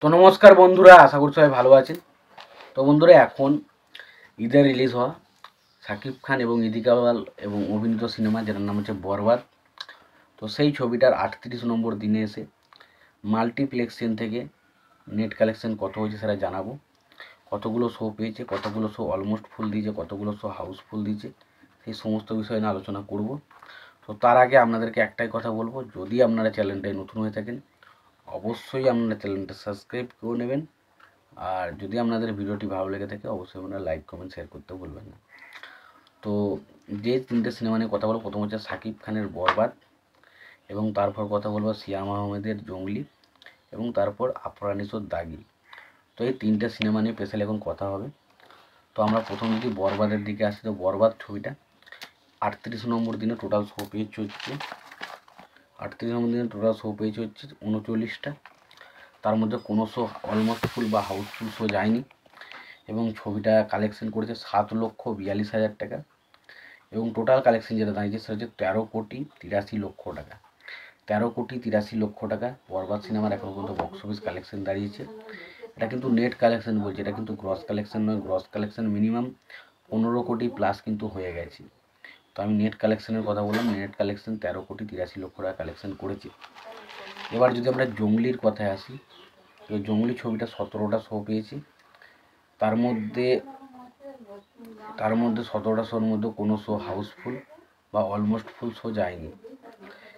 তো নমস্কার বন্ধুরা, আশা করি সবাই ভালো আছেন। তো বন্ধুরা, এখন ঈদে রিলিজ হওয়া শাকিব খান এবং ইদিকা বাল এবং অভিনীত সিনেমা, যেটার নাম হচ্ছে বরবাদ। তো সেই ছবিটার 38 নম্বর দিনে এসে মাল্টিপ্লেক্স চেন থেকে নেট কালেকশন কত হয়েছে সেটা জানাবো। কতগুলো শো পেয়েছে, কতগুলো শো অলমোস্ট ফুল দিয়েছে, কতগুলো শো হাউসফুল দিয়েছে, সেই সমস্ত বিষয় নিয়ে আলোচনা করব। তো তার আগে আপনাদেরকে একটাই কথা বলবো, যদি আপনারা চ্যানেলটায় নতুন হয়ে থাকেন অবশ্যই আপনারা চ্যানেলটা সাবস্ক্রাইব করে নেবেন। আর যদি আপনাদের ভিডিওটি ভালো লেগে থাকে অবশ্যই আপনারা লাইক কমেন্ট শেয়ার করতে ভুলবেন না। তো যে তিনটে সিনেমা নিয়ে কথা বলবো, প্রথম হচ্ছে শাকিব খানের বরবাদ, এবং তারপর কথা বলবো সিয়াম আহমেদের জঙ্গলি, এবং তারপর আফরানিসোর দাগি। তো এই তিনটে সিনেমা নিয়ে স্পেশালি এখন কথা হবে। তো আমরা প্রথম যদি বরবাদের দিকে আসি, তো বরবাদ ছবিটা 38 নম্বর দিনে টোটাল শো পেয়েছে হচ্ছে 38 নম্বর দিনে টোটাল শো পেয়েছে হচ্ছে 39টা। তার মধ্যে কোনো শো অলমোস্ট ফুল বা হাউসফুল শো যায়নি, এবং ছবিটা কালেকশন করেছে 7,42,000 টাকা, এবং টোটাল কালেকশন যেটা দাঁড়িয়েছে সেটা হচ্ছে 13,83,00,000 টাকা। 13,83,00,000 টাকা বরবাদ সিনেমার এখন পর্যন্ত বক্স অফিস কালেকশন দাঁড়িয়েছে। এটা কিন্তু নেট কালেকশন বলছে, এটা কিন্তু গ্রস কালেকশন নয়। গ্রস কালেকশন মিনিমাম 15 কোটি প্লাস কিন্তু হয়ে গেছে। তো আমি নেট কালেকশনের কথা বললাম, নেট কালেকশন 13,83,00,000 টাকা কালেকশন করেছে। এবার যদি আমরা জঙ্গলির কথায় আসি, তো জঙ্গলি ছবিটা 17টা শো পেয়েছে। তার মধ্যে 17টা শোর মধ্যে কোনো শো হাউসফুল বা অলমোস্ট ফুল শো যায়নি।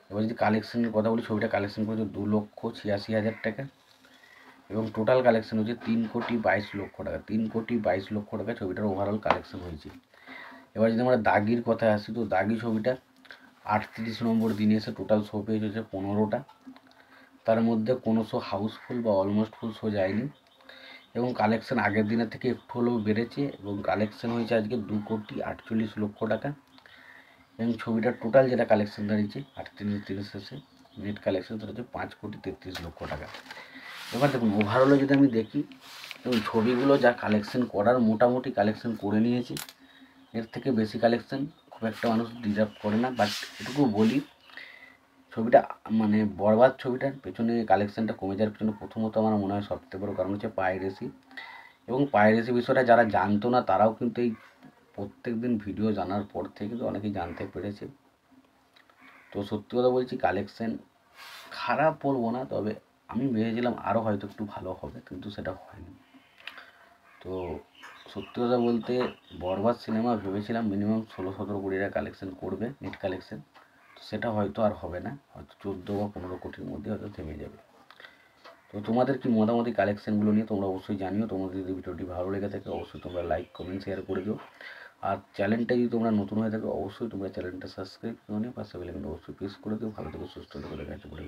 এবার যদি কালেকশনের কথা বলি, ছবিটা কালেকশন করেছে 2,86,000 টাকা, এবং টোটাল কালেকশন হচ্ছে 3,22,00,000 টাকা। 3,22,00,000 টাকা ছবিটার ওভারঅল কালেকশন হয়েছে। এবার যদি আমরা দাগির কথায় আসি, তো দাগি ছবিটা 38 নম্বর দিনে এসে টোটাল শো পেয়েছে হচ্ছে 15টা। তার মধ্যে কোনো শো হাউসফুল বা অলমোস্ট ফুল শো যায়নি, এবং কালেকশন আগের দিনের থেকে একটু হলেও বেড়েছে, এবং কালেকশন হয়েছে আজকে 2,48,00,000 টাকা, এবং ছবিটার টোটাল যেটা কালেকশন দাঁড়িয়েছে 38 দিনের শেষে নেট কালেকশন সেটা হচ্ছে 5,33,00,000 টাকা। এবার দেখুন ওভারঅলে যদি আমি দেখি, এবং ছবিগুলো যা কালেকশন করার মোটামুটি কালেকশন করে নিয়েছে, এর থেকে বেশি কালেকশন খুব একটা মানুষ ডিজার্ভ করে না। বাট এটুকু বলি, ছবিটা মানে বরবাদ ছবিটার পেছনে কালেকশনটা কমে যাওয়ার পেছনে প্রথমত আমার মনে হয় সবথেকে বড় কারণ হচ্ছে পাইরেসি। এবং পাইরেসি বিষয়টা যারা জানতো না তারাও কিন্তু এই প্রত্যেক দিন ভিডিও জানার পর থেকে কিন্তু অনেকেই জানতে পেরেছে। তো সত্যি কথা বলছি, কালেকশন খারাপ বলবো না, তবে আমি ভেবেছিলাম আরও হয়তো একটু ভালো হবে, কিন্তু সেটা হয়নি। তো সত্যি কথা বলতে বরবাদ সিনেমা ভেবেছিলাম মিনিমাম 16-17 কোটি টাকা কালেকশন করবে নেট কালেকশন, তো সেটা হয়তো আর হবে না, হয়তো 14 বা 15 কোটির মধ্যে হয়তো থেমে যাবে। তো তোমাদের কি মোটামুটি কালেকশনগুলো নিয়ে তোমরা অবশ্যই জানিও। তোমাদের যদি ভিডিওটি ভালো লেগে থাকে অবশ্যই তোমরা লাইক কমেন্ট শেয়ার করে দিও। আর চ্যানেলটা যদি তোমরা নতুন হয়ে থাকো অবশ্যই তোমরা চ্যানেলটা সাবস্ক্রাইব করে নিও, পাশে বেল আইকনটা অবশ্যই প্রেস করে দিও। ভালো থেকো, সুস্থ থেকো, দেখা হচ্ছে পরে।